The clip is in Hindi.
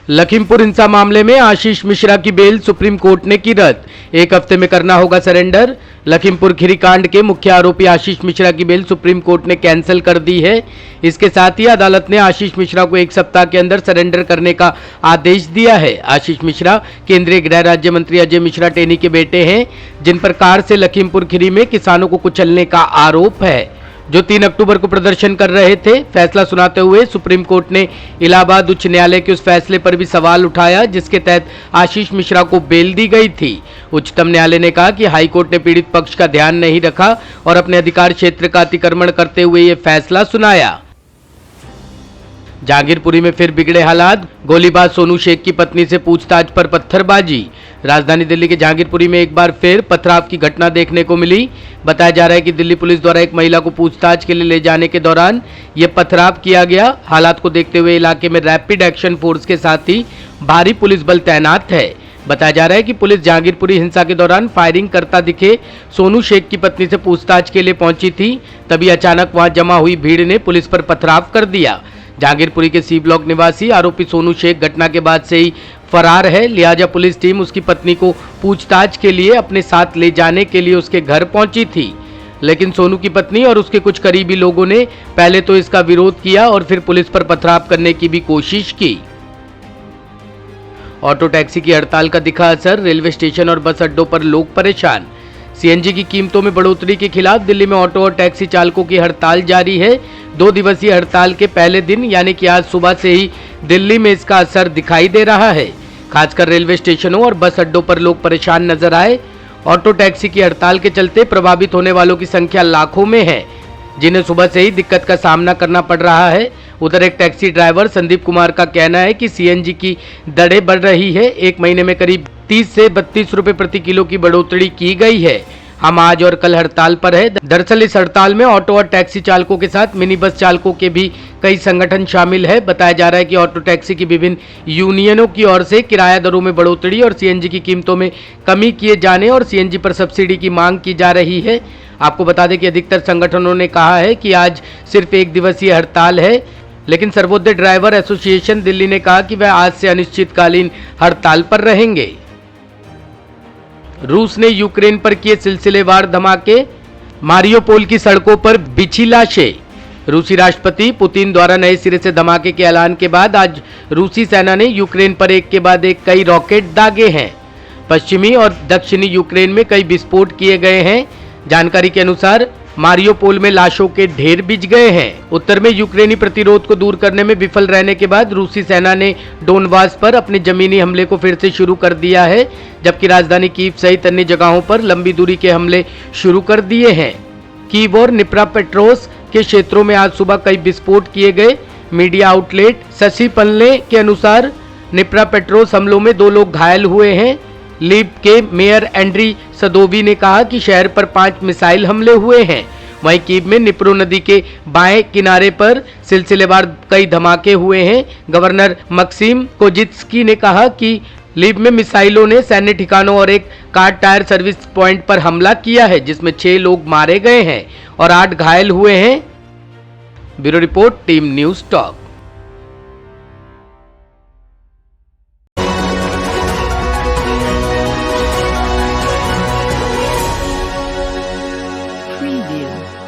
लखीमपुर हिंसा मामले में आशीष मिश्रा की बेल सुप्रीम कोर्ट ने की रद्द। 1 हफ्ते में करना होगा सरेंडर। लखीमपुर खीरी कांड के मुख्य आरोपी आशीष मिश्रा की बेल सुप्रीम कोर्ट ने कैंसिल कर दी है। इसके साथ ही अदालत ने आशीष मिश्रा को 1 सप्ताह के अंदर सरेंडर करने का आदेश दिया है। आशीष मिश्रा केंद्रीय गृह राज्य मंत्री अजय मिश्रा टेनी के बेटे हैं, जिन पर कार से लखीमपुर खीरी में किसानों को कुचलने का आरोप है, जो 3 अक्टूबर को प्रदर्शन कर रहे थे। फैसला सुनाते हुए सुप्रीम कोर्ट ने इलाहाबाद उच्च न्यायालय के उस फैसले पर भी सवाल उठाया जिसके तहत आशीष मिश्रा को बेल दी गई थी। उच्चतम न्यायालय ने कहा कि हाईकोर्ट ने पीड़ित पक्ष का ध्यान नहीं रखा और अपने अधिकार क्षेत्र का अतिक्रमण करते हुए ये फैसला सुनाया। जहांगीरपुरी में फिर बिगड़े हालात। गोलीबाज सोनू शेख की पत्नी से पूछताछ पर पत्थरबाजी। राजधानी दिल्ली के जहांगीरपुरी में एक बार फिर पथराव की घटना देखने को मिली। बताया जा रहा है कि दिल्ली पुलिस द्वारा एक महिला को पूछताछ के लिए ले जाने के दौरान यह पथराव किया गया। हालात को देखते हुए इलाके में रैपिड एक्शन फोर्स के साथ ही भारी पुलिस बल तैनात है। बताया जा रहा है कि पुलिस जहांगीरपुरी हिंसा के दौरान फायरिंग करता दिखे सोनू शेख की पत्नी से पूछताछ के लिए पहुंची थी, तभी अचानक वहां जमा हुई भीड़ ने पुलिस पर पथराव कर दिया। जहांगीरपुरी के सी ब्लॉक निवासी आरोपी सोनू शेख घटना के बाद से ही फरार है, लिहाजा पुलिस टीम उसकी पत्नी को पूछताछ के लिए अपने साथ ले जाने के लिए उसके घर पहुंची थी। लेकिन सोनू की पत्नी और उसके कुछ करीबी लोगों ने पहले तो इसका विरोध किया और फिर पुलिस पर पथराव करने की भी कोशिश की। ऑटो टैक्सी की हड़ताल का दिखा असर। रेलवे स्टेशन और बस अड्डों पर लोग परेशान। सीएनजी की कीमतों में बढ़ोतरी के खिलाफ दिल्ली में ऑटो और टैक्सी चालकों की हड़ताल जारी है। 2 दिवसीय हड़ताल के पहले दिन यानी कि आज सुबह से ही दिल्ली में इसका असर दिखाई दे रहा है। खासकर रेलवे स्टेशनों और बस अड्डों पर लोग परेशान नजर आए। ऑटो टैक्सी की हड़ताल के चलते प्रभावित होने वालों की संख्या लाखों में है, जिन्हें सुबह से ही दिक्कत का सामना करना पड़ रहा है। उधर एक टैक्सी ड्राइवर संदीप कुमार का कहना है कि सीएनजी की दरें बढ़ रही है। 1 महीने में करीब 30 से 32 रुपए प्रति किलो की बढ़ोतरी की गई है। हम आज और कल हड़ताल पर है। दरअसल इस हड़ताल में ऑटो और टैक्सी चालकों के साथ मिनी बस चालकों के भी कई संगठन शामिल है। बताया जा रहा है कि ऑटो टैक्सी की विभिन्न यूनियनों की ओर से किराया दरों में बढ़ोतरी और सीएनजी की कीमतों में कमी किए जाने और सीएनजी पर सब्सिडी की मांग की जा रही है। आपको बता दें कि अधिकतर संगठनों ने कहा है कि आज सिर्फ 1 दिवसीय हड़ताल है, लेकिन सर्वोदय ड्राइवर एसोसिएशन दिल्ली ने कहा कि वह आज से अनिश्चितकालीन हड़ताल पर रहेंगे। रूस ने यूक्रेन पर किए सिलसिलेवार धमाके। मारियोपोल की सड़कों पर बिछी लाशें। रूसी राष्ट्रपति पुतिन द्वारा नए सिरे से धमाके के ऐलान के बाद आज रूसी सेना ने यूक्रेन पर एक के बाद एक कई रॉकेट दागे हैं। पश्चिमी और दक्षिणी यूक्रेन में कई विस्फोट किए गए हैं। जानकारी के अनुसार मारियोपोल में लाशों के ढेर बिछ गए हैं। उत्तर में यूक्रेनी प्रतिरोध को दूर करने में विफल रहने के बाद रूसी सेना ने डोनबास पर अपने जमीनी हमले को फिर से शुरू कर दिया है, जबकि राजधानी कीव सहित अन्य जगहों पर लंबी दूरी के हमले शुरू कर दिए हैं। कीव और निप्रापेट्रोस के क्षेत्रों में आज सुबह कई विस्फोट किए गए। मीडिया आउटलेट ससी पल्ले के अनुसार निप्रापेट्रोस हमलों में 2 लोग घायल हुए हैं। लीव के मेयर एंड्री सदोवी ने कहा कि शहर पर 5 मिसाइल हमले हुए हैं। वहीं कीव में निप्रो नदी के बाएं किनारे पर सिलसिलेवार कई धमाके हुए हैं। गवर्नर मक्सिम कोजित्स्की ने कहा कि लीव में मिसाइलों ने सैन्य ठिकानों और एक कार टायर सर्विस पॉइंट पर हमला किया है, जिसमें 6 लोग मारे गए हैं और 8 घायल हुए हैं। Bureau report, team news talk. Preview.